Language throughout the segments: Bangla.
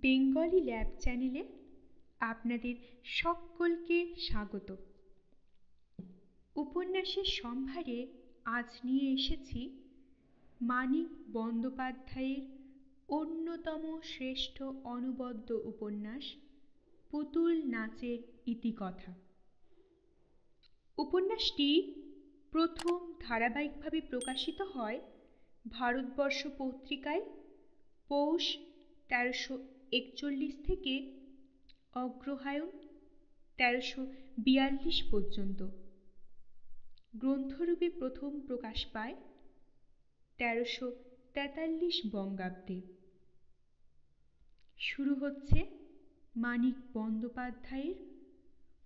বেঙ্গলি ল্যাব চ্যানেলে আপনাদের সকলকে স্বাগত। উপন্যাসের সম্ভারে আজ নিয়ে এসেছি মানিক বন্দ্যোপাধ্যায়ের অন্যতম শ্রেষ্ঠ অনবদ্য উপন্যাস পুতুল নাচের ইতিকথা। উপন্যাসটি প্রথম ধারাবাহিকভাবে প্রকাশিত হয় ভারতবর্ষ পত্রিকায় পৌষ 1341 থেকে অগ্রহায়ণ 1342 পর্যন্ত। গ্রন্থরূপে প্রথম প্রকাশ পায় 1343 বঙ্গাব্দে। শুরু হচ্ছে মানিক বন্দ্যোপাধ্যায়ের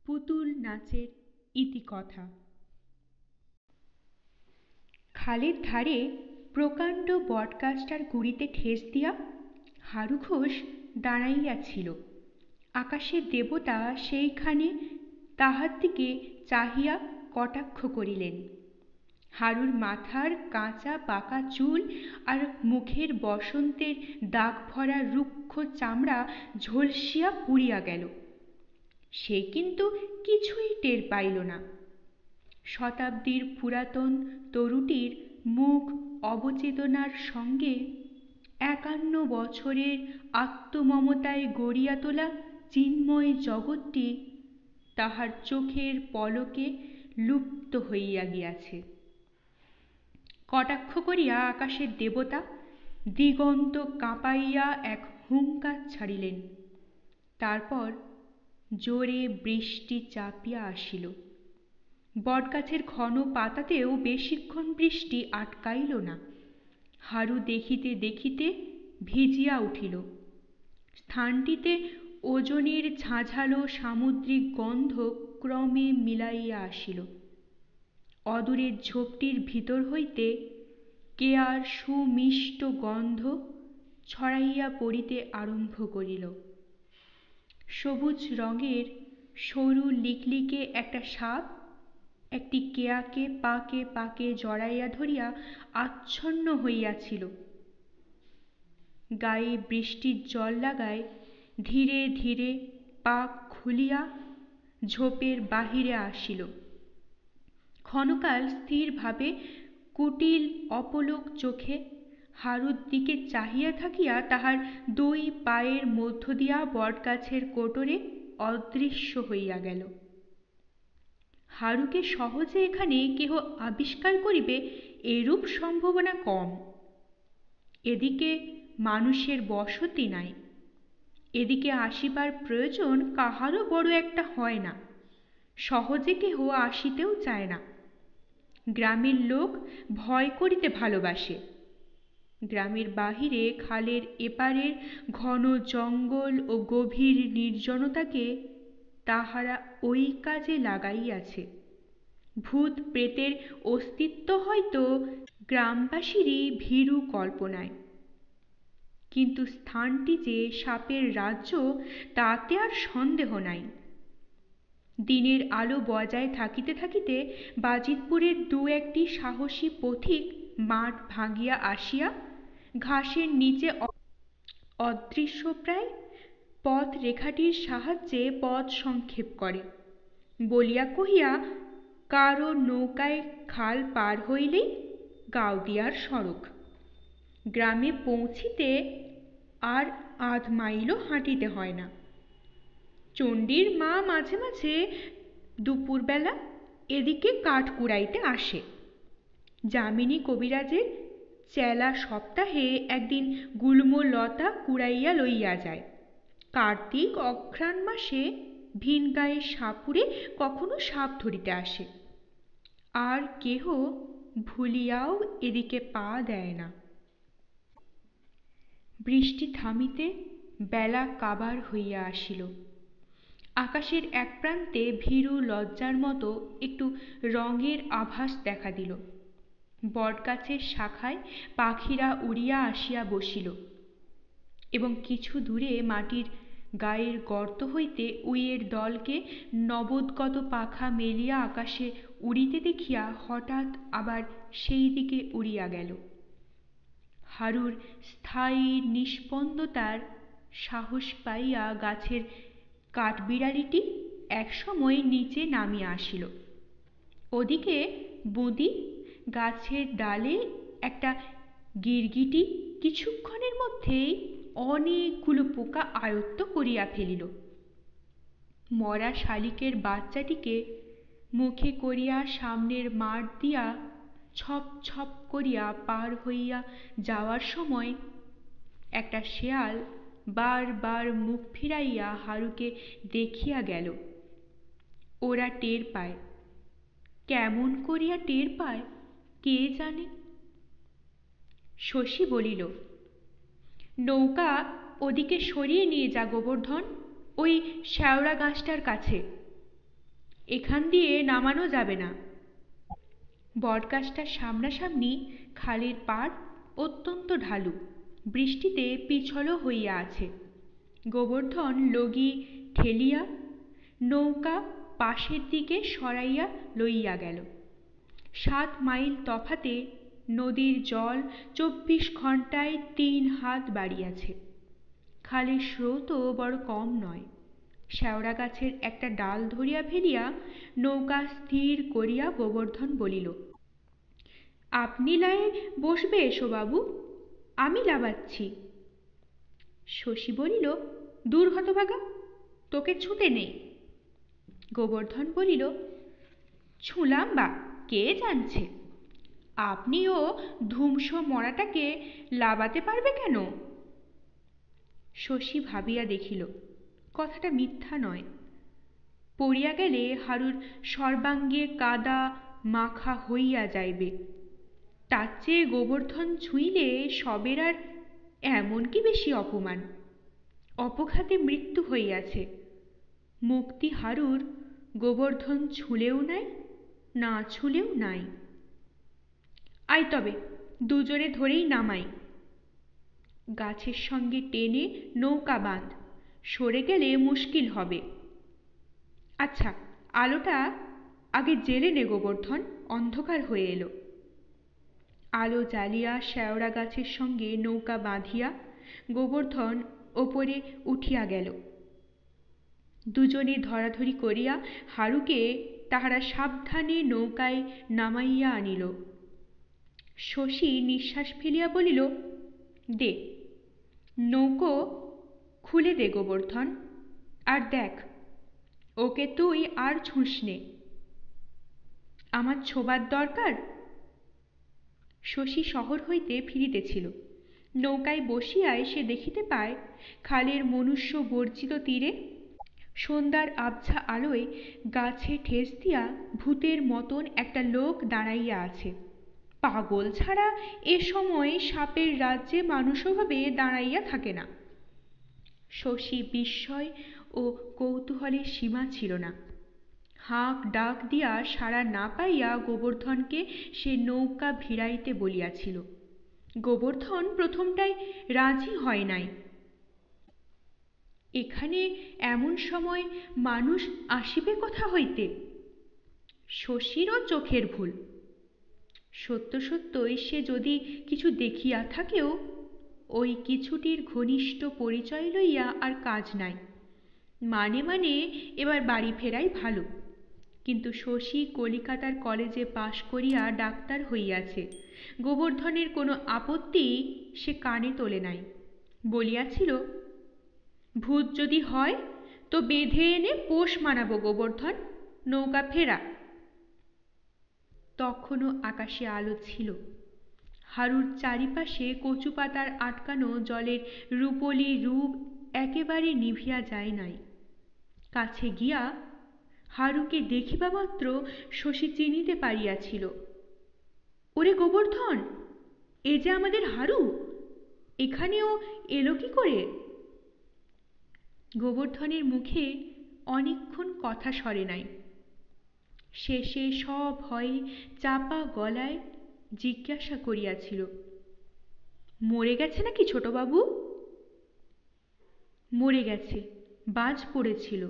পুতুল নাচের ইতিকথা। খালের ধারে প্রকাণ্ড বটগাছটার গুড়িতে ঠেস দিয়া হারু ঘোষ দাঁড়াইয়াছিল। আকাশের দেবতা সেইখানে তাহার দিকে চাহিয়া কটাক্ষ করিলেন। হারুর মাথার কাঁচা পাকা চুল আর মুখের বসন্তের দাগ ভরা রুক্ষ চামড়া ঝলসিয়া পুড়িয়া গেল। সে কিন্তু কিছুই টের পাইল না। শতাব্দীর পুরাতন তরুটির মুখ অবচেতনার সঙ্গে 51 বছরের আত্মমমতায় গড়িয়া তোলা চিন্ময় জগৎটি তাহার চোখের পলকে লুপ্ত হইয়া গিয়াছে। কটাক্ষ করিয়া আকাশের দেবতা দিগন্ত কাঁপাইয়া এক হুঙ্কার ছাড়িলেন। তারপর জোরে বৃষ্টি চাপিয়া আসিল। বটগাছের ঘন পাতাতেও বেশিক্ষণ বৃষ্টি আটকাইল না। হারু দেখিতে দেখিতে ভিজিয়া উঠিল। স্থানটিতে ওজনের ঝাঁঝালো সামুদ্রিক গন্ধ ক্রমে মিলাইয়া আসিল। অদূরের ঝোপটির ভিতর হইতে কেয়ার সুমিষ্ট গন্ধ ছড়াইয়া পড়িতে আরম্ভ করিল। সবুজ রঙের সরু লিকলিকে একটা সাপ একটি কেয়াকে পাকে পাকে জড়াইয়া ধরিয়া আচ্ছন্ন হইয়াছিল। গায়ে বৃষ্টির জল লাগায় ধীরে ধীরে পাক খুলিয়া ঝোপের বাহিরে আসিল। ক্ষণকাল স্থিরভাবে কুটিল অপলক চোখে হারুর দিকে চাহিয়া থাকিয়া তাহার 2 পায়ের মধ্য দিয়া বটগাছের কোটরে অদৃশ্য হইয়া গেল। হারুকে সহজে এখানে কেহ আবিষ্কার করিবে এরূপ সম্ভাবনা কম। এদিকে মানুষের বসতি নাই। এদিকে আসিবার প্রয়োজন কাহারও বড় একটা হয় না। সহজে কেহ আসিতেও চায় না। গ্রামের লোক ভয় করিতে ভালোবাসে। গ্রামের বাহিরে খালের এপারের ঘন জঙ্গল ও গভীর নির্জনতাকে তাহারা ওই কাজে লাগাইয়াছে। ভূত প্রেতের অস্তিত্ব হয়তো গ্রামবাসীরই ভীরু কল্পনায়, কিন্তু স্থানটি যে সাপের রাজ্য তাতে আর সন্দেহ নাই। দিনের আলো বজায় থাকিতে থাকিতে বাজিতপুরের 2-1টি সাহসী পথিক মাঠ ভাঙিয়া আসিয়া ঘাসের নিচে অদৃশ্যপ্রায় পথ রেখাটির সাহায্যে পথ সংক্ষেপ করে বলিয়া কহিয়া কারো নৌকায় খাল পার হইলেই গাউদিয়ার সড়ক। গ্রামে পৌঁছিতে আর আধ মাইলও হাঁটিতে হয় না। চণ্ডীর মা মাঝে মাঝে দুপুরবেলা এদিকে কাঠ কুড়াইতে আসে। যামিনী কবিরাজের চেলা সপ্তাহে একদিন গুল্ম লতা কুড়াইয়া লইয়া যায়। কার্তিক অঘ্রাণ মাসে ভিনগাঁয়ে সাপুরে কখনো সাপ ধরিতে আসে। আর কেহ ভুলিয়াও এদিকে পা দেয় না। বৃষ্টি থামিতে বেলা কাবার হইয়া আসিল। আকাশের এক প্রান্তে ভীরু লজ্জার মতো একটু রঙের আভাস দেখা দিল। বটগাছের শাখায় পাখিরা উড়িয়া আসিয়া বসিল এবং কিছু দূরে মাটির গায়ের গর্ত হইতে উইয়ের দলকে নবোদ্গত পাখা মেলিয়া আকাশে উড়িতে দেখিয়া হঠাৎ আবার সেই দিকে উড়িয়া গেল। হারুর স্থায়ী নিস্পন্দতার সাহস পাইয়া গাছের কাঠবিড়ালিটি একসময় নিচে নামিয়া আসিল। ওদিকে বুদি গাছের ডালে একটা গিরগিটি কিছুক্ষণের মধ্যেই অনেকগুলো পোকা আয়ত্ত করিয়া ফেলিল। মরা শালিকের বাচ্চাটিকে মুখে করিয়া সামনের মাঠ দিয়া ছপ ছপ করিয়া পার হইয়া যাওয়ার সময় একটা শেয়াল বারবার মুখ ফিরাইয়া হারুকে দেখিয়া গেল। ওরা টের পায়, কেমন করিয়া টের পায় কে জানে। শশী বলিল, নৌকা ওদিকে সরিয়ে নিয়ে যা গোবর্ধন, ওই শ্যাওড়া গাছটার কাছে, এখান দিয়ে নামানো যাবে না। বটগাছটার সামনাসামনি খালের পাড় অত্যন্ত ঢালু, বৃষ্টিতে পিছলও হইয়া আছে। গোবর্ধন লগি ঠেলিয়া নৌকা পাশের দিকে সরাইয়া লইয়া গেল। 7 মাইল তফাতে নদীর জল 24 ঘণ্টায় 3 হাত বাড়িয়াছে। খালের স্রোতও বড় কম নয়। শ্যাওড়া গাছের একটা ডাল ধরিয়া ফেলিয়া নৌকা স্থির করিয়া গোবর্ধন বলিল, আপনি লায়ে বসবে এসো বাবু, আমি লাবাচ্ছি। শশী বলিল, দূর হতভাগা, তোকে ছুঁতে নেই। গোবর্ধন বলিল, ছুঁলাম বা কে জানছে, আপনিও ধুমস মরাটাকে লাবাতে পারবে কেন? শশী ভাবিয়া দেখিল কথাটা মিথ্যা নয়। পড়িয়া গেলে হারুর সর্বাঙ্গে কাদা মাখা হইয়া যাইবে, তার চেয়ে গোবর্ধন ছুঁইলে সবের আর এমন কি বেশি অপমান। অপঘাতে মৃত্যু হইয়াছে, মুক্তি হারুর গোবর্ধন ছুঁলেও নাই, না ছুঁলেও নাই। আয় তবে দুজনে ধরেই নামাই। গাছের সঙ্গে টেনে নৌকা বাঁধ, সরে গেলে মুশকিল হবে। আচ্ছা, আলোটা আগে জেলে নে গোবর্ধন, অন্ধকার হয়ে এলো। আলো জ্বালিয়া শ্যাওড়া গাছের সঙ্গে নৌকা বাঁধিয়া গোবর্ধন ওপরে উঠিয়া গেল। দুজনে ধরাধরি করিয়া হারুকে তাহারা সাবধানে নৌকায় নামাইয়া আনিল। শশী নিঃশ্বাস ফেলিয়া বলিল, দে নৌকো খুলে দে গোবর্ধন, আর দেখ ওকে তুই আর ছুঁস নে, আমার ছোবার দরকার। শশী শহর হইতে ফিরিতেছিল। নৌকায় বসিয়ায় সে দেখিতে পায় খালের মনুষ্য বর্জিত তীরে সন্ধ্যার আবছা আলোয় গাছে ঠেস দিয়া ভূতের মতন একটা লোক দাঁড়াইয়া আছে। পাগল ছাড়া এ সময় সাপের রাজ্যে মানুষভাবে দাঁড়াইয়া থাকে না। শশী বিস্ময় ও কৌতূহলের সীমা ছিল না। হাঁক ডাক দিয়া সাড়া না পাইয়া গোবর্ধনকে সে নৌকা ভিড়াইতে বলিয়াছিল। গোবর্ধন প্রথমটায় রাজি হয় নাই। এখানে এমন সময় মানুষ আসিবে কোথা হইতে? শশীরও চোখের ভুল। সত্য সত্যই সে যদি কিছু দেখিয়া থাকেও ওই কিছুটির ঘনিষ্ঠ পরিচয় লইয়া আর কাজ নাই। মানে মানে এবার বাড়ি ফেরাই ভালো। কিন্তু শশী কলিকাতার কলেজে পাশ করিয়া ডাক্তার হইয়াছে, গোবর্ধনের কোনো আপত্তি সে কানে তোলে নাই। বলিয়াছিল, ভূত যদি হয় তো বেঁধে এনে পোষ মানাবো গোবর্ধন, নৌকা ফেরা। তখনও আকাশে আলো ছিল। হারুর চারিপাশে কচু পাতার আটকানো জলের রূপলি রূপ একেবারে নিভিয়া যায় নাই। কাছে গিয়া হারুকে দেখিবা মাত্র শশী চিনিতে পারিয়াছিল। ওরে গোবর্ধন, এ যে আমাদের হারু, এখানেও এলো কি করে? গোবর্ধনের মুখে অনেকক্ষণ কথা সরে নাই। শেষে সব ভয়ে চাপা গলায় জিজ্ঞাসা করিয়াছিল, মরে গেছে নাকি ছোটবাবু? মরে গেছে, বাজ পড়েছিল।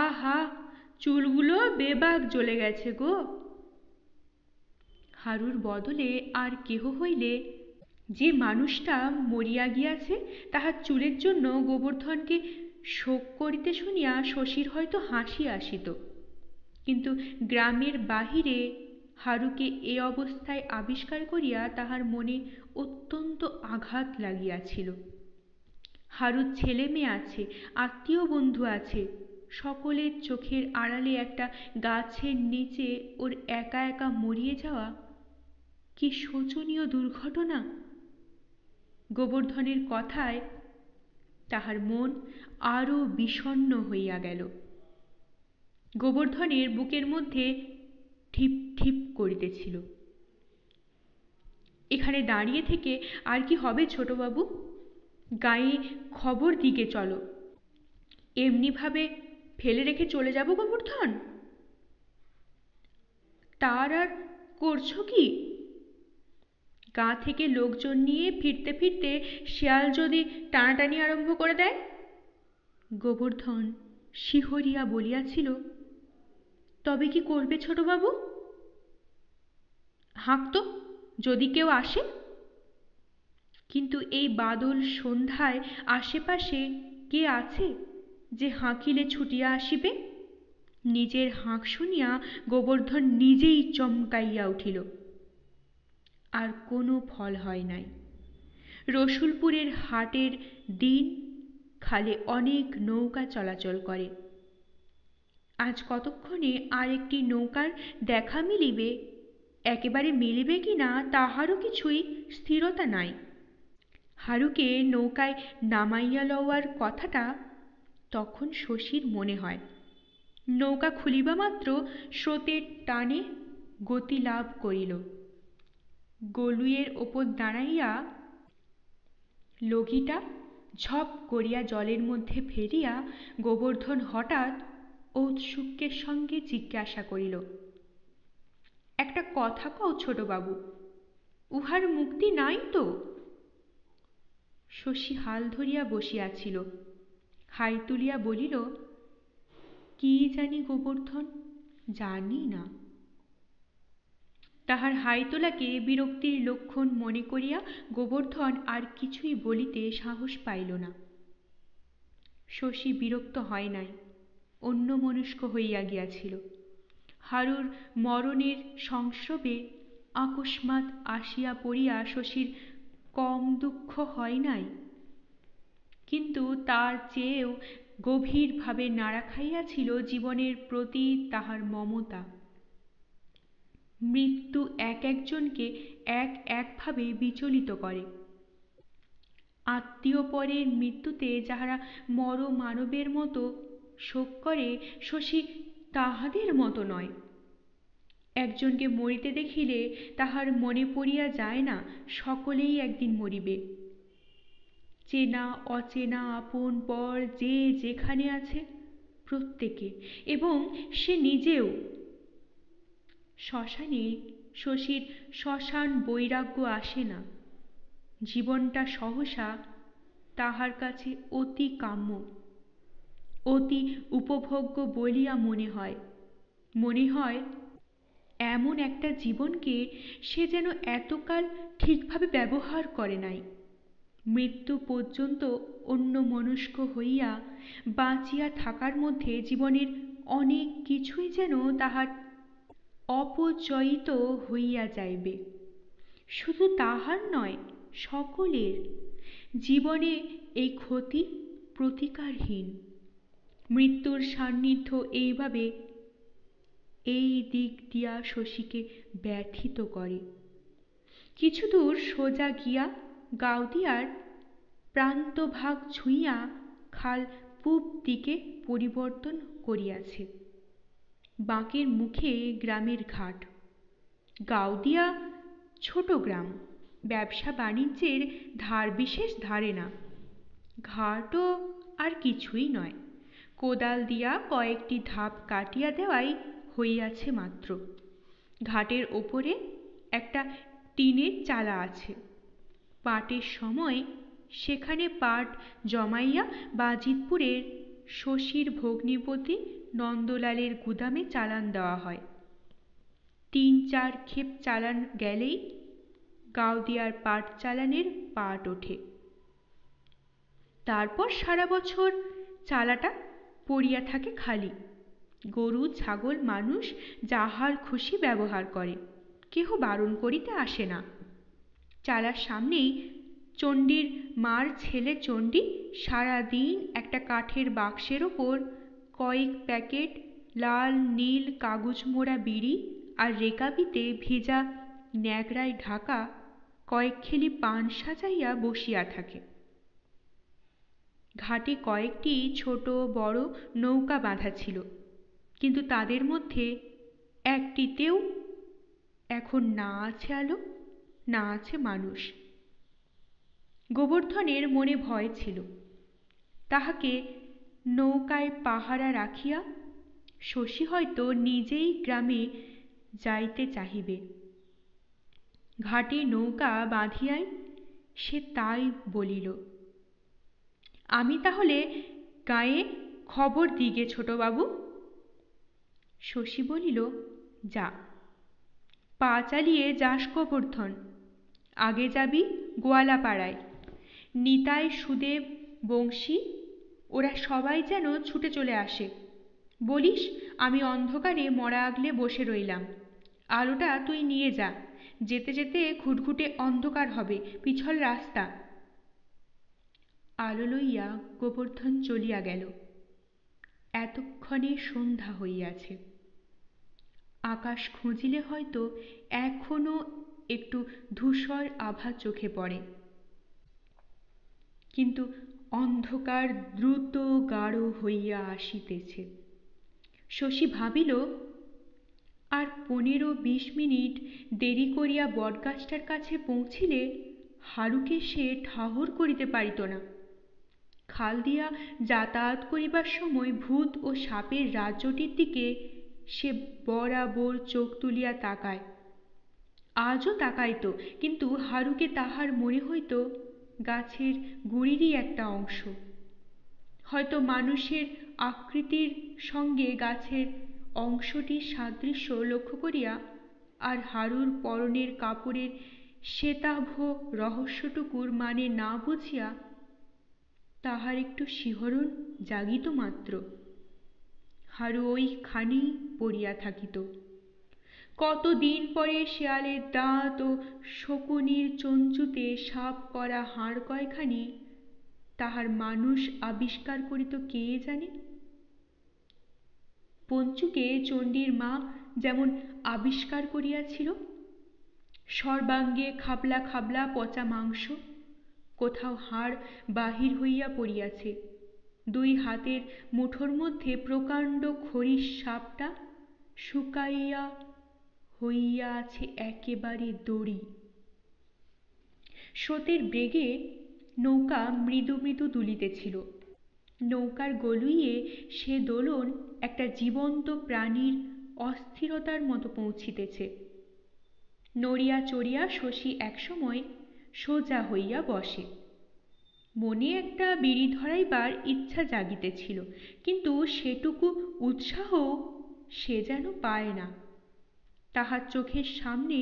আহা, চুলগুলো বেবাক জ্বলে গেছে গো। হারুর বদলে আর কেহ হইলে যে মানুষটা মরিয়া গিয়াছে তাহার চুলের জন্য গোবর্ধনকে শোক করিতে শুনিয়া শশীর হয়তো হাসি আসিত, কিন্তু গ্রামের বাহিরে হারুকে এ অবস্থায় আবিষ্কার করিয়া তাহার মনে অত্যন্ত আঘাত লাগিয়াছিল। হারুর ছেলে মেয়ে আছে, আত্মীয় বন্ধু আছে, সকলের চোখের আড়ালে একটা গাছের নিচে ওর একা একা মরিয়ে যাওয়া কি শোচনীয় দুর্ঘটনা! গোবর্ধনের কথায় তাহার মন আরো বিষণ্ণ হইয়া গেল। গোবর্ধনের বুকের মধ্যে ঠিপ ঠিপ করিতেছিল। এখানে দাঁড়িয়ে থেকে আর কি হবে ছোটবাবু? গায়ে খবর দিকে চলো। এমনিভাবে ফেলে রেখে চলে যাব গোবর্ধন? তার আর করছো কি? গা থেকে লোকজন নিয়ে ফিরতে ফিরতে শেয়াল যদি টানাটানি আরম্ভ করে দেয়? গোবর্ধন শিহরিয়া বলিয়াছিল, তবে কি করবে ছোটবাবু? হাঁকতো যদি কেউ আসে। কিন্তু এই বাদল সন্ধ্যায় আশেপাশে কে আছে যে হাঁকিলে ছুটিয়া আসিবে? নিজের হাঁক শুনিয়া গোবর্ধন নিজেই চমকাইয়া উঠিল। আর কোনো ফল হয় নাই। রসুলপুরের হাটের দিন খালে অনেক নৌকা চলাচল করে। আজ কতক্ষণে আর একটি নৌকার দেখা মিলিবে, একেবারে মিলিবে কিনা তাহারও কিছুই স্থিরতা নাই। হারুকে নৌকায় নামাইয়া লওয়ার কথাটা তখন শশীর মনে হয়। নৌকা খুলিবা মাত্র স্রোতের টানে গতি লাভ করিল। গলুইয়ের ওপর দাঁড়াইয়া লগিটা ঝপ করিয়া জলের মধ্যে ফেলিয়া গোবর্ধন হঠাৎ ঔৎসুক্যের সঙ্গে জিজ্ঞাসা করিল, একটা কথা কও ছোটবাবু, উহার মুক্তি নাই তো? শশী হাল ধরিয়া বসিয়াছিল, হাই তুলিয়া বলিল, কি জানি গোবর্ধন, জানি না। তাহার হাই তোলাকে বিরক্তির লক্ষণ মনে করিয়া গোবর্ধন আর কিছুই বলিতে সাহস পাইল না। শশী বিরক্ত হয় নাই, অন্যমনস্ক হইয়া গিয়াছিল। হারুর মরণের সংস্রবে আকস্মাৎ আসিয়া পড়িয়া শশীর কম দুঃখ হয় নাই, কিন্তু তার চেয়েও গভীরভাবে নাড়া খাইয়াছিল জীবনের প্রতি তাহার মমতা। মৃত্যু এক একজনকে এক একভাবে বিচলিত করে। আত্মীয় পরের মৃত্যুতে যাহারা মর মানবের মতো শোক করে, শশী তাহাদের মতো নয়। একজনকে মরিতে দেখিলে তাহার মনে পড়িয়া যায় না সকলেই একদিন মরিবে। চেনা অচেনা আপন পর যে যেখানে আছে প্রত্যেকে, এবং সে নিজেও। শ্মশানে শশীর শ্মশান বৈরাগ্য আসে না। জীবনটা সহসা তাহার কাছে অতি কাম্য, অতি উপভোগ্য বলিয়া মনে হয়। মনে হয় এমন একটা জীবনকে সে যেন এতকাল ঠিকভাবে ব্যবহার করে নাই। মৃত্যু পর্যন্ত অন্যমনস্ক হইয়া বাঁচিয়া থাকার মধ্যে জীবনের অনেক কিছুই যেন তাহার অপচয়িত হইয়া যাইবে। শুধু তাহার নয়, সকলের জীবনে এই ক্ষতি প্রতিকারহীন। মৃত্যুর সান্নিধ্য এইভাবে এই দিক দিয়া শশীকে ব্যথিত করে। কিছু দূর সোজা গিয়া গাওদিয়ার প্রান্তভাগ ছুঁইয়া খাল পূব দিকে পরিবর্তন করিয়াছে। বাঁকের মুখে গ্রামের ঘাট। গাওদিয়া ছোট গ্রাম, ব্যবসা বাণিজ্যের ধার বিশেষ ধারে না। ঘাটও আর কিছুই নয়, কোদাল দিয়া কয়েকটি ধাপ কাটিয়া দেওয়াই হইয়াছে মাত্র। ঘাটের ওপরে একটা টিনের চালা আছে। পাটের সময় সেখানে পাট জমাইয়া বাজিতপুরের শশীর ভগ্নিপতি নন্দলালের গুদামে চালান দেওয়া হয়। ৩-৪ ক্ষেপ চালান গেলেই কাউদিয়ার পাট চালানের পাট ওঠে। তারপর সারা বছর চালাটা পড়িয়া থাকে খালি। গরু ছাগল মানুষ যাহার খুশি ব্যবহার করে, কেহ বারণ করিতে আসে না। চালার সামনেই চণ্ডীর মার ছেলে চণ্ডী সারাদিন একটা কাঠের বাক্সের ওপর কয়েক প্যাকেট লাল নীল কাগজ মোড়া বিড়ি আর রেকাবিতে ভিজা ন্যাকড়ায় ঢাকা কয়েক খেলি পান সাজাইয়া বসিয়া থাকে। ঘাটে কয়েকটি ছোট বড় নৌকা বাঁধা ছিল, কিন্তু তাদের মধ্যে একটিতেও এখন না আছে আলো, না আছে মানুষ। গোবর্ধনের মনে ভয় ছিল, তাহাকে নৌকায় পাহারা রাখিয়া শশী হয়তো নিজেই গ্রামে যাইতে চাহিবে। ঘাটে নৌকা বাঁধিয়াই সে তাই বলিল, আমি তাহলে গায়ে খবর দিগে ছোটবাবু। শশী বলিল, যা, পা চালিয়ে যাস গোবর্ধন। আগে যাবি গোয়ালাপাড়ায়, নিতাই সুদেব বংশী ওরা সবাই যেন ছুটে চলে আসে। বলিস আমি অন্ধকারে মরা আগলে বসে রইলাম, আলোটা তুই নিয়ে যা। যেতে যেতে ঘুটঘুটে অন্ধকার হবে, পিছল রাস্তা। আলো লইয়া গোবর্ধন চলিয়া গেল। এতক্ষণে সন্ধ্যা হইয়াছে। আকাশ খুঁজিলে হয়তো এখনো একটু ধূসর আভা চোখে পড়ে, কিন্তু অন্ধকার দ্রুত গাঢ় হইয়া আসিতেছে। শশী ভাবিল, আর 15-20 মিনিট দেরি করিয়া বটগাছটার কাছে পৌঁছিলে হারুকে সে ঠাহর করিতে পারিত না। খাল দিয়া যাতায়াত করিবার সময় ভূত ও সাপের রাজ্যটির দিকে সে বরাবর চোখ তুলিয়া তাকায়। আজও তাকাইত, কিন্তু হারুকে তাহার মনে হইত গাছের গুড়িরই একটা অংশ। হয়তো মানুষের আকৃতির সঙ্গে গাছের অংশটির সাদৃশ্য লক্ষ্য করিয়া আর হারুর পরনের কাপড়ের শ্বেতাভ রহস্যটুকুর মানে না বুঝিয়া তাহার একটু শিহরণ জাগিত মাত্র। হারু ওইখানেই পড়িয়া থাকিত। কতদিন পরে শেয়ালের দাঁত ও শকুনির চঞ্চুতে সাপ করা হাড় কয়খানি তাহার মানুষ আবিষ্কার করিত কে জানে। পঞ্চুকে চণ্ডীর মা যেমন আবিষ্কার করিয়াছিল, সর্বাঙ্গে খাবলা খাবলা পচা মাংস, কোথাও হাড় বাহির হইয়া পড়িয়াছে, 2 হাতের মুঠোর মধ্যে প্রকাণ্ড খড়ির সাপটা শুকাইয়া হইয়া আছে একেবারে দড়ি। স্রোতের বেগে নৌকা মৃদু মৃদু দুলিতেছিল। নৌকার গলুইয়ে সে দোলন একটা জীবন্ত প্রাণীর অস্থিরতার মতো পৌঁছিতেছে। নড়িয়া চড়িয়া শশী একসময় সোজা হইয়া বসে। মনে একটা বিড়ি ধরাইবার ইচ্ছা জাগিতেছিল, কিন্তু সেটুকু উৎসাহ সে যেন পায় না। তাহার চোখের সামনে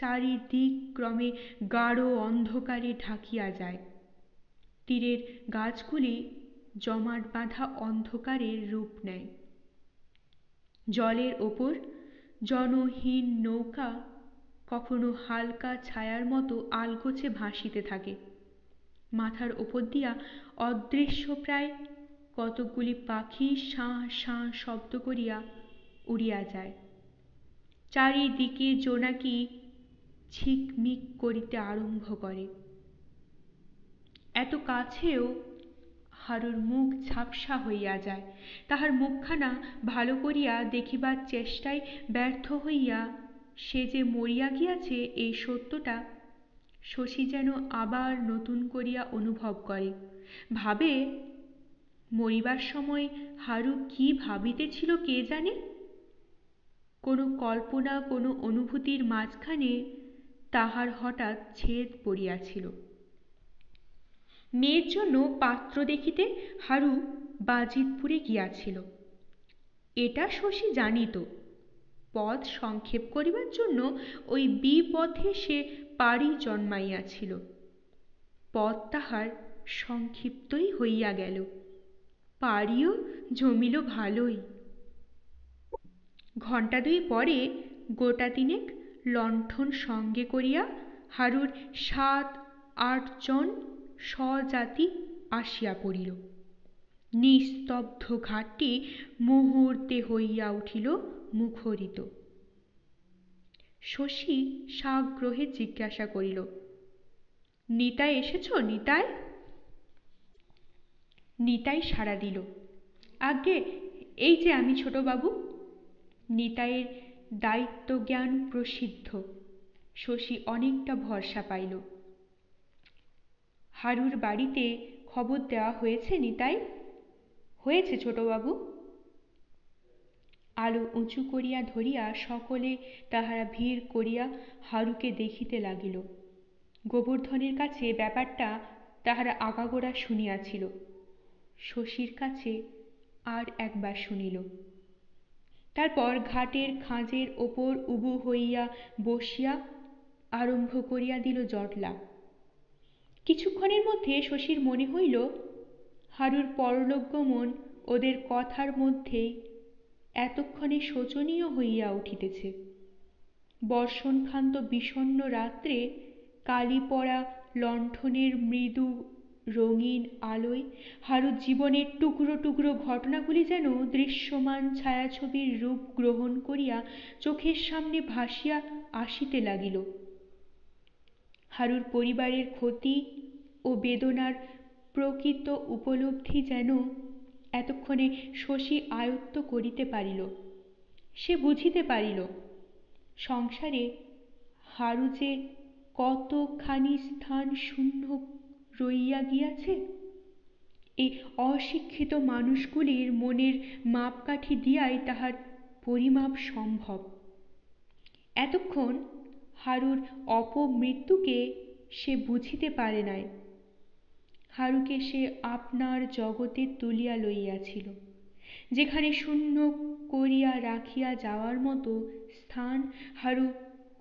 চারিদিক ক্রমে গাঢ় অন্ধকারে ঢাকিয়া যায়। তীরের গাছগুলি জমাট বাঁধা অন্ধকারের রূপ নেয়। জলের ওপর জনহীন নৌকা কখনো হালকা ছায়ার মতো আলগোছে ভাসিতে থাকে। মাথার ওপর দিয়া অদৃশ্য প্রায় কতকগুলি পাখি শাঁ শাঁ শব্দ করিয়া উড়িয়া যায়। চারিদিকে জোনাকি ঝিকমিক করিতে আরম্ভ করে। এত কাছেও হারুর মুখ ঝাপসা হইয়া যায়। তাহার মুখখানা ভালো করিয়া দেখিবার চেষ্টায় ব্যর্থ হইয়া সে যে মরিয়া গিয়াছে এই সত্যটা শশী যেন আবার নতুন করিয়া অনুভব করে। ভাবে, মরিবার সময় হারু কি ভাবিতেছিল কে জানে। কোনো কল্পনা কোনো অনুভূতির মাঝখানে তাহার হঠাৎ ছেদ পড়িয়াছিল। মেয়ের জন্য পাত্র দেখিতে হারু বাজিতপুরে গিয়াছিল, এটা শশী জানিত। পথ সংক্ষেপ করিবার জন্য ওই বিপথে সে পাড়ি জন্মাইয়াছিল। পথ তাহার সংক্ষিপ্তই হইয়া গেল, পাড়িও জমিল ভালোই। ঘণ্টা দুই পরে গোটা তিনেক লণ্ঠন সঙ্গে করিয়া হারুর 7-8 জন স্বজাতি আসিয়া পড়িল। নিস্তব্ধ ঘাটটি মুহূর্তে হইয়া উঠিল মুখরিত। শশী সাগ্রহে জিজ্ঞাসা করিল, নিতাই এসেছ নিতাই? নিতাই সাড়া দিল, আজ্ঞে এই যে আমি ছোটবাবু। নিতাইয়ের দায়িত্বজ্ঞান প্রসিদ্ধ। শশী অনেকটা ভরসা পাইল। হারুর বাড়িতে খবর দেওয়া হয়েছে নিতাই? হয়েছে ছোটবাবু। আলো উঁচু করিয়া ধরিয়া সকলে তাহারা ভিড় করিয়া হারুকে দেখিতে লাগিল। গোবর্ধনের কাছে ব্যাপারটা তাহারা আগাগোড়া শুনিয়াছিল, শশীর কাছে আর একবার শুনিল। তারপর ঘাটের খাঁজের ওপর উবু হইয়া বসিয়া আরম্ভ করিয়া দিল জটলা। কিছুক্ষণের মধ্যে শশীর মনে হইল হারুর পরলোকগমন ওদের কথার মধ্যেই এতক্ষণে শোচনীয় হইয়া উঠিতেছে। বর্ষণক্ষান্ত বিষণ্ণ রাত্রে কালি পড়া লণ্ঠনের মৃদু রঙিন আলোয় হারুর জীবনের টুকরো টুকরো ঘটনাগুলি যেন দৃশ্যমান ছায়াছবির রূপ গ্রহণ করিয়া চোখের সামনে ভাসিয়া আসিতে লাগিল। হারুর পরিবারের ক্ষতি ও বেদনার প্রকৃত উপলব্ধি যেন এতক্ষণে শশী আয়ত্ত করিতে পারিল। সে বুঝিতে পারিল সংসারে হারু যে কতখানি স্থান শূন্য রইয়া গিয়াছে। এই অশিক্ষিত মানুষগুলির মনের মাপকাঠি দিয়াই তাহার পরিমাপ সম্ভব। এতক্ষণ হারুর অপমৃত্যুকে সে বুঝিতে পারে নাই। হারুকে সে আপনার জগতে তুলিয়া লইয়াছিল, যেখানে শূন্য করিয়া রাখিয়া যাওয়ার মতো স্থান হারু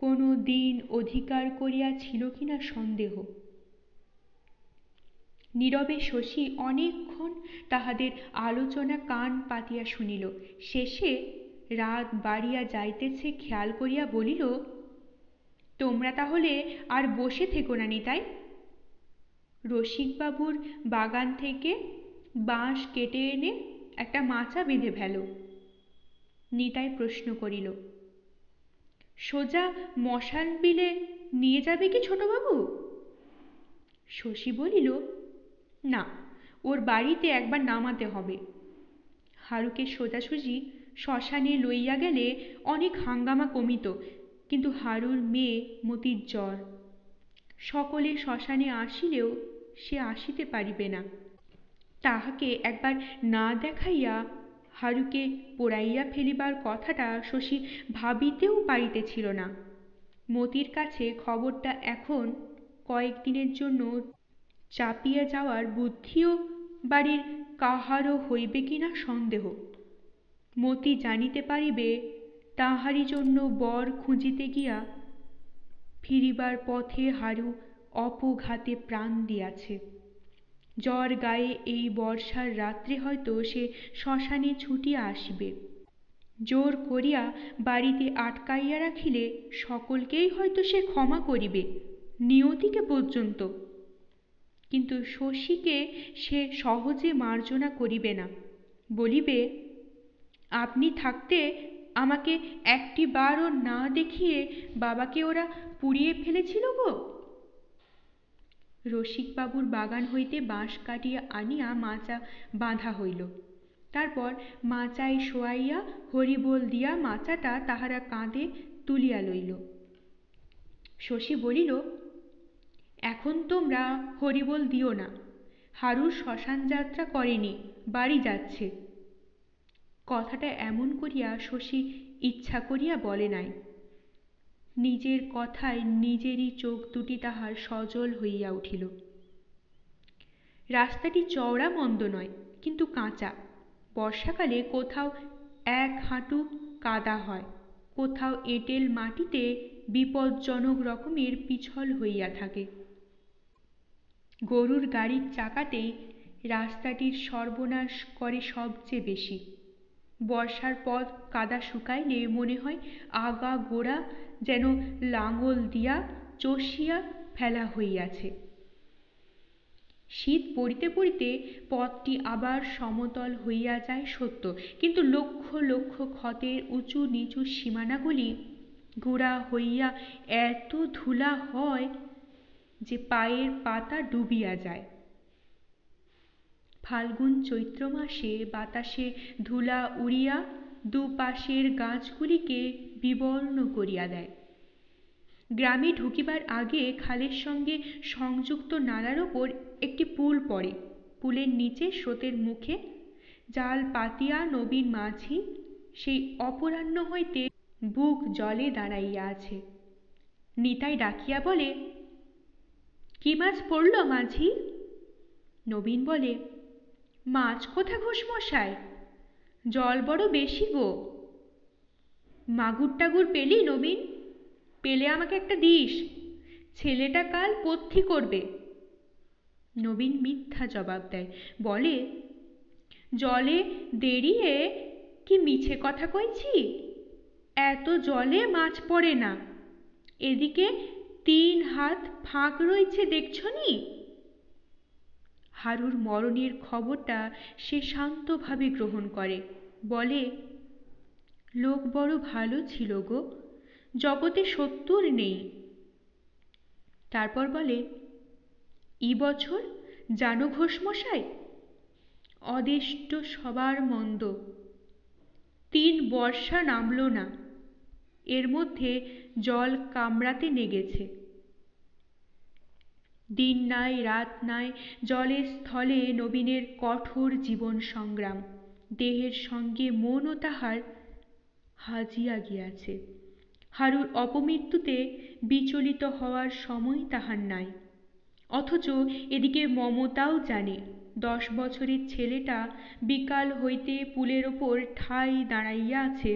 কোনো দিন অধিকার করিয়াছিল কিনা সন্দেহ। নীরবে শশী অনেকক্ষণ তাহাদের আলোচনা কান পাতিয়া শুনিল। শেষে রাত বাড়িয়া যাইতেছে খেয়াল করিয়া বলিল, তোমরা তাহলে আর বসে থেকো না নিতাই, রসিকবাবুর বাগান থেকে বাঁশ কেটে এনে একটা মাচা বেঁধে ফেলো। নিতাই প্রশ্ন করিল, সোজা মশাল বিলে নিয়ে যাবে কি ছোটবাবু? শশী বলিল, না, ওর বাড়িতে একবার নামাতে হবে। হারুকে সোজাসুজি শ্মশানে লইয়া গেলে অনেক হাঙ্গামা কমিত, কিন্তু হারুর মেয়ে মতির জ্বর, সকলে শ্মশানে আসিলেও সে আসিতে পারিবে না। তাহাকে একবার না দেখাইয়া হারুকে পোড়াইয়া ফেলিবার কথাটা শশী ভাবিতেও পারিতেছিল না। মতির কাছে খবরটা এখন কয়েকদিনের জন্য চাপিয়া যাওয়ার বুদ্ধিও বাড়ির কাহারও হইবে কিনা সন্দেহ। মতি জানিতে পারিবে তাহারই জন্য বর খুঁজিতে গিয়া ফিরিবার পথে হারু অপঘাতে প্রাণ দিয়াছে। জ্বর গায়ে এই বর্ষার রাত্রে হয়তো সে শ্মশানে ছুটিয়া আসিবে। জোর করিয়া বাড়িতে আটকাইয়া রাখিলে সকলকেই হয়তো সে ক্ষমা করিবে, নিয়তিকে পর্যন্ত, কিন্তু শশীকে সে সহজে মার্জনা করিবে না। বলিবে, আপনি থাকতে আমাকে একটি বারও না দেখিয়ে বাবাকে ওরা পুড়িয়ে ফেলেছিল গো। রসিকবাবুর বাগান হইতে বাঁশ কাটিয়া আনিয়া মাচা বাঁধা হইল। তারপর মাচায় শোয়াইয়া হরিবোল দিয়া মাচাটা তাহারা কাঁধে তুলিয়া লইল। শশী বলিল, এখন তোমরা হরিবোল দিও না, হারুর শ্মশান যাত্রা করেনি, বাড়ি যাচ্ছে। কথাটা এমন করিয়া শশী ইচ্ছা করিয়া বলে নাই। নিজের কথায় নিজেরই চোখ দুটি তাহার সজল হইয়া উঠিল। রাস্তাটি চওড়া মন্দ নয়, কিন্তু কাঁচা। বর্ষাকালে কোথাও 1 হাঁটু কাদা হয়। কোথাও এঁটেল মাটিতে বিপজ্জনক রকমের পিছল হইয়া থাকে। গরুর গাড়ির চাকাতেই রাস্তাটির সর্বনাশ করে সবচেয়ে বেশি। বর্ষার পথ কাদা শুকাইলে মনে হয় আগা গোড়া যেন লাঙল দিয়া চষিয়া ফেলা হইয়াছে। শীত পড়িতে পড়িতে পথটি আবার সমতল হইয়া যায় সত্য, কিন্তু লক্ষ লক্ষ ক্ষতের উঁচু নিচু সীমানাগুলি গুঁড়া হইয়া এত ধুলা হয় যে পায়ের পাতা ডুবিয়া যায়। ফাল্গুন চৈত্র মাসে বাতাসে ধুলা উড়িয়া দুপাশের গাছগুলিকে বিবর্ণ করিয়া দেয়। গ্রামে ঢুকিবার আগে খালের সঙ্গে সংযুক্ত নালার ওপর একটি পুল পড়ে। পুলের নিচে স্রোতের মুখে জাল পাতিয়া নবীন মাঝি সেই অপরাহ্ন হইতে বুক জলে দাঁড়াইয়া আছে। নিতাই ডাকিয়া বলে, কি মাছ পড়ল মাঝি? নবীন বলে, মাছ কোথা ঘোষমশাই, জল বড় বেশি গো। মাগুর টাগুর পেলি নবীন? পেলে আমাকে একটা দিস, ছেলেটা কাল পথ্যি করবে। নবীন মিথ্যা জবাব দেয়, বলে, জলে দেরিয়ে কি মিছে কথা কইছি? এত জলে মাছ পড়ে না, এদিকে 3 হাত ফাঁক রইছে দেখছনি? হারুর মরণের খবরটা সে শান্তভাবে গ্রহণ করে, বলে, লোক বড় ভালো ছিল গো, জগতে 70 নেই। তারপর বলে, ই বছর জানো ঘোষমশাই, অদেষ্ট সবার মন্দ, 3 বর্ষা নামল না, এর মধ্যে জল কামড়াতে নেগেছে। দিন নাই রাত নাই, জলে স্থলে নবীনের কঠোর জীবন সংগ্রাম। দেহের সঙ্গে মনও তাহার হাজিয়া গিয়াছে। হারুর অপমৃত্যুতে বিচলিত হওয়ার সময় তাহার নাই। অথচ এদিকে মমতাও জানে 10 বছরের ছেলেটা বিকাল হইতে পুলের ওপর ঠাই দাঁড়াইয়া আছে।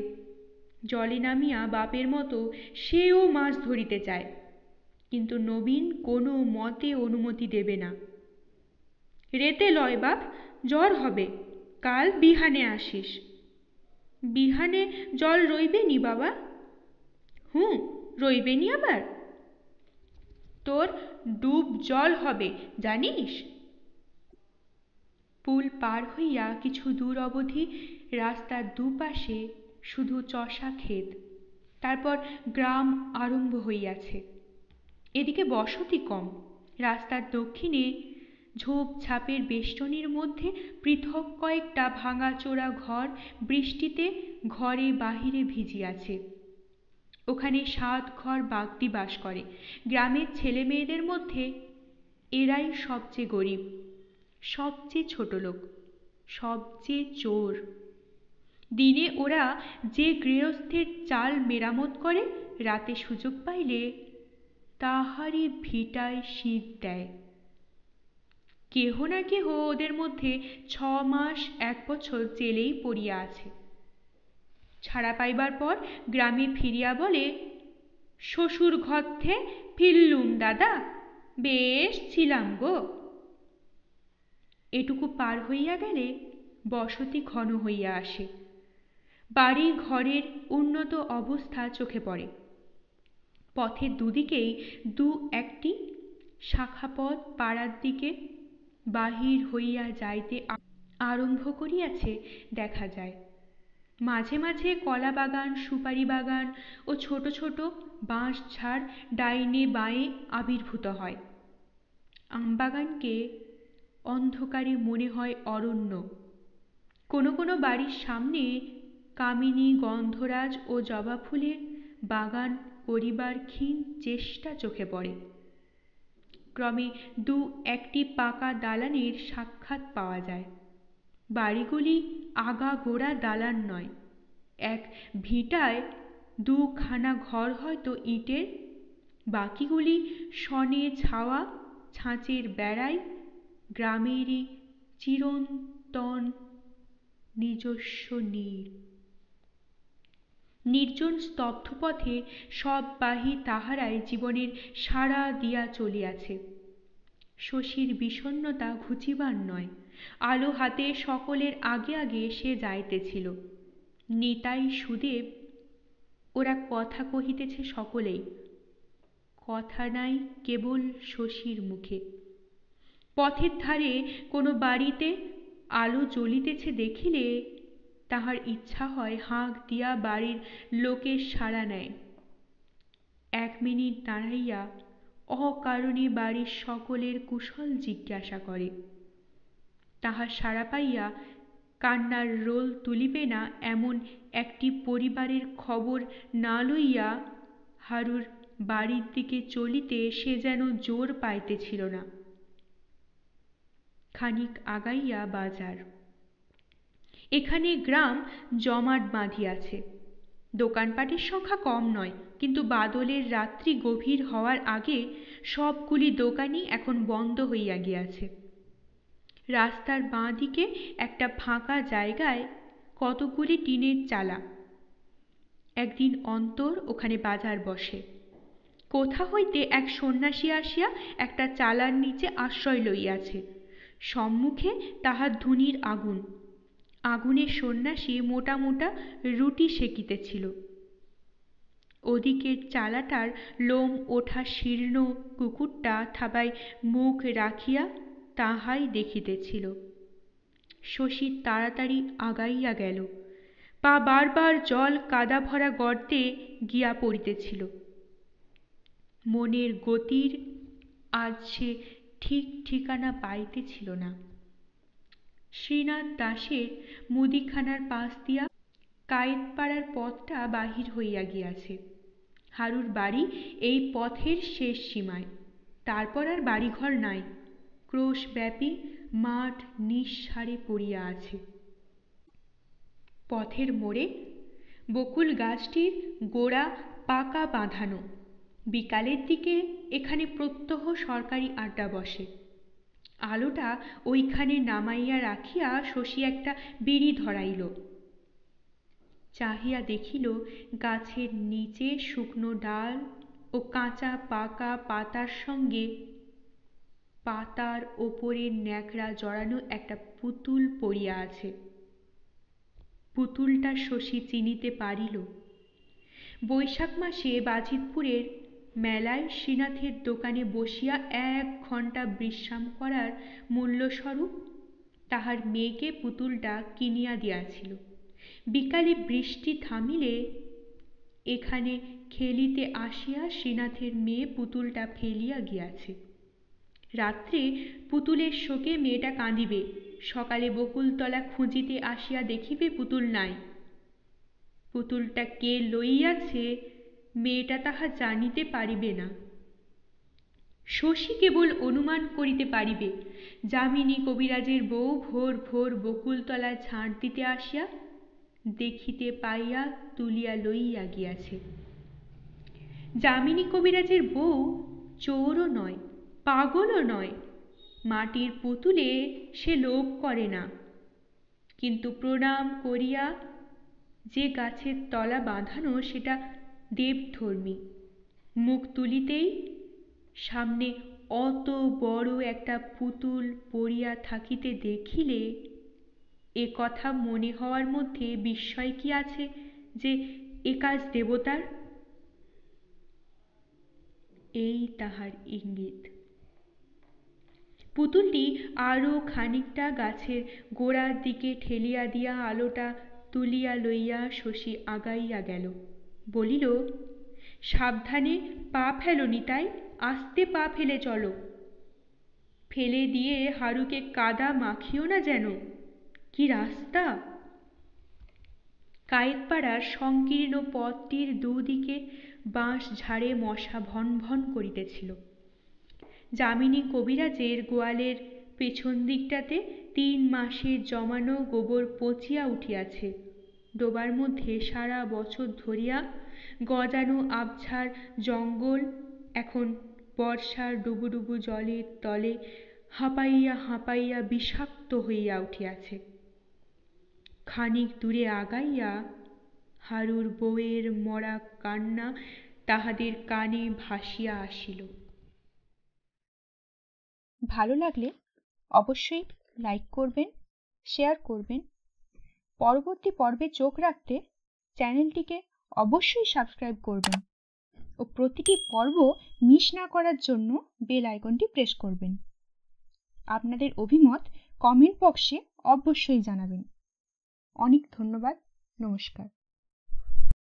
জলে নামিয়া বাপের মতো সেও মাছ ধরিতে চায়, কিন্তু নবীন কোনো মতে অনুমতি দেবে না। রেতে লয় বাপ, জ্বর হবে, কাল বিহানে আসিস। বিহানে জল রইবে নি বাবা? রইবে নি আবার? তোর ডুব জল হবে জানিস? পুল পার হইয়া কিছু দূর অবধি রাস্তার দুপাশে শুধু চষা ক্ষেত, তারপর গ্রাম আরম্ভ হইয়াছে। এদিকে বসতি কম। রাস্তার দক্ষিণে ঝোপঝাপের বেষ্টনীর মধ্যে পৃথক কয়েকটা ভাঙাচোরা ঘর বৃষ্টিতে ঘরে বাহিরে ভিজিয়াছে। ওখানে 7 ঘর বাগদি বাস করে। গ্রামের ছেলে মেয়েদের মধ্যে এরাই সবচেয়ে গরিব, সবচেয়ে ছোট লোক, সবচেয়ে চোর। দিনে ওরা যে গৃহস্থের চাল মেরামত করে, রাতে সুযোগ পাইলে তাহারই ভিটায় শীত দেয়। কেহ না কেহ ওদের মধ্যে 6 মাস 1 বছর জেলেই পড়িয়া আছে। ছাড়া পাইবার পর গ্রামে ফিরিয়া বলে, শ্বশুর ঘরথে ফিরলুম দাদা, বেশ ছিলাম গো। এটুকু পার হইয়া গেলে বসতি ঘন হইয়া আসে। বাড়ি ঘরের উন্নত অবস্থা চোখে পড়ে। পথের দুদিকেই 2-1টি শাখাপথ পাড়ার দিকে বাহির হইয়া যাইতে আরম্ভ করিয়াছে দেখা যায়। মাঝে মাঝে কলা বাগান, সুপারি বাগান ও ছোট ছোট বাঁশ ঝাড় ডাইনে বাঁয়ে আবির্ভূত হয়। আমবাগানকে অন্ধকারে মনে হয় অরণ্য। কোনো কোনো বাড়ির সামনে কামিনী, গন্ধরাজ ও জবা ফুলের বাগান করিবার ক্ষীণ চেষ্টা চোখে পড়ে। ক্রমে 2-1টি পাকা দালানের সাক্ষাৎ পাওয়া যায়। বাড়িগুলি আগাগোড়া দালান নয়, এক ভিটায় 2খানা ঘর হয়তো ইটের, বাকিগুলি শনে ছাওয়া ছাঁচের বেড়ায় গ্রামেরই চিরন্তন নিজস্ব নীড়। নির্জন স্তব্ধ পথে সব বাহি তাহারাই জীবনের সাড়া দিয়া চলিয়াছে। শশীর বিষণ্ণতা ঘুচিবার নয়, আলো হাতে সকলের আগে আগে সে যাইতেছিল। নিতাই, সুদেব, ওরা কথা কহিতেছে সকলেই, কথা নাই কেবল শশীর মুখে। পথের ধারে কোনো বাড়িতে আলো জ্বলিতেছে দেখিলে তাহার ইচ্ছা হয় হাঁক দিয়া বাড়ির লোকের সাড়া নেয়। 1 মিনিট দাঁড়াইয়া অকারণে বাড়ির সকলের কুশল জিজ্ঞাসা করে। তাহার সাড়া পাইয়া কান্নার রোল তুলিবে না এমন একটি পরিবারের খবর না লইয়া হারুর বাড়ির দিকে চলিতে সে যেন জোর পাইতেছিল না। খানিক আগাইয়া বাজার। এখানে গ্রাম জমাট বাঁধিয়াছে। দোকানপাটের সংখ্যা কম নয়, কিন্তু বাদলের রাত্রি গভীর হওয়ার আগে সবগুলি দোকানই এখন বন্ধ হইয়া গিয়াছে। রাস্তার বাঁ দিকে একটা ফাঁকা জায়গায় কতগুলি টিনের চালা। একদিন অন্তর ওখানে বাজার বসে। কোথা হইতে এক সন্ন্যাসী আসিয়া একটা চালার নিচে আশ্রয় লইয়াছে। সম্মুখে তাহার ধুনির আগুন। আগুনে সন্ন্যাসী মোটা মোটা রুটি সেকিতেছিল। ওদিকের চালাটার লোম ওঠা শীর্ণ কুকুরটা থাবায় মুখ রাখিয়া তাহাই দেখিতেছিল। শশী তাড়াতাড়ি আগাইয়া গেল। পা বারবার জল কাদা ভরা গর্তে গিয়া পড়িতেছিল। মনের গতির আজ সে ঠিক ঠিকানা পাইতেছিল না। শ্রীনাথ দাসের মুদিখানার পাশ দিয়া কায়েতপাড়ার পথটা বাহির হইয়া গিয়াছে। হারুর বাড়ি এই পথের শেষ সীমায়। তারপর আর বাড়িঘর নাই। ক্রোশব্যাপী মাঠ নিঃসাড়ে পড়িয়া আছে। পথের মোড়ে বকুল গাছটির গোড়া পাকা বাঁধানো। বিকালের দিকে এখানে প্রত্যহ সরকারি আড্ডা বসে। আলোটা ওইখানে নামাইয়া রাখিয়া শশী একটা বিড়ি ধরাইল। চাহিয়া দেখিল গাছের নিচে শুকনো ডাল ও কাঁচা পাকা পাতার সঙ্গে পাতার ওপরে ন্যাকড়া জড়ানো একটা পুতুল পড়িয়া আছে। পুতুলটা শশী চিনিতে পারিল। বৈশাখ মাসে বাজিতপুরের মেলায় শ্রীনাথের দোকানে বসিয়া 1 ঘণ্টা বিশ্রাম করার মূল্যস্বরূপ তাহার মেয়েকে পুতুলটা কিনিয়া দিয়াছিল। বিকালে বৃষ্টি থামিলে এখানে খেলিতে আসিয়া শ্রীনাথের মেয়ে পুতুলটা ফেলিয়া গিয়াছে। রাত্রে পুতুলের শোকে মেয়েটা কাঁদিবে। সকালে বকুলতলা খুঁজিতে আসিয়া দেখিবে পুতুল নাই। পুতুলটা কে লইয়াছে মেয়েটা তাহা জানিতে পারিবে না। শশী কেবল অনুমান করিতে পারিবে, যামিনী কবিরাজের বউ ভোর ভোর বকুলতলা ঝাঁট দিতে আসিয়া দেখিতে পাইয়া তুলিয়া লইয়া গিয়াছে। যামিনী কবিরাজের বউ চোরও নয়, পাগলও নয়। মাটির পুতুলে সে লোভ করে না, কিন্তু প্রণাম করিয়া যে গাছের তলা বাঁধানো সেটা দেবধর্মী। মুখ তুলিতেই সামনে অত বড় একটা পুতুল পড়িয়া থাকিতে দেখিলে এ কথা মনে হওয়ার মধ্যে বিস্ময় কি আছে যে এ কাজ দেবতার? এই তাহার ইঙ্গিত। পুতুলটি আরো খানিকটা গাছের গোড়ার দিকে ঠেলিয়া দিয়া আলোটা তুলিয়া লইয়া শশী আগাইয়া গেল। বলিল, সাবধানে পা ফেলো নিতাই, আস্তে পা ফেলে চলো। ফেলে দিয়ে হারুকে কাদা মাখিও না যেন। কি রাস্তা! কায়েতপাড়ার সংকীর্ণ পথটির দুদিকে বাঁশ ঝাড়ে মশা ভন ভন করিতেছিল। যামিনী কবিরাজের গোয়ালের পেছন দিকটাতে 3 মাসের জমানো গোবর পচিয়া উঠিয়াছে। ডোবার মধ্যে সারা বছর ধরিয়া গজানো আবঝার জঙ্গল এখন বর্ষার ডুবুডুবু জলের তলে হাঁপাইয়া হাঁপাইয়া বিষাক্ত হইয়া উঠিয়াছে। খানিক দূরে আগাইয়া হারুর বউয়ের মরা কান্না তাহাদের কানে ভাসিয়া আসিল। ভালো লাগলে অবশ্যই লাইক করবেন, শেয়ার করবেন। পরবর্তী পর্বে চোখ রাখতে চ্যানেলটিকে অবশ্যই সাবস্ক্রাইব করবেন ও প্রতিটি পর্ব মিস না করার জন্য বেল আইকনটি প্রেস করবেন। আপনাদের অভিমত কমেন্ট বক্সে অবশ্যই জানাবেন। অনেক ধন্যবাদ। নমস্কার।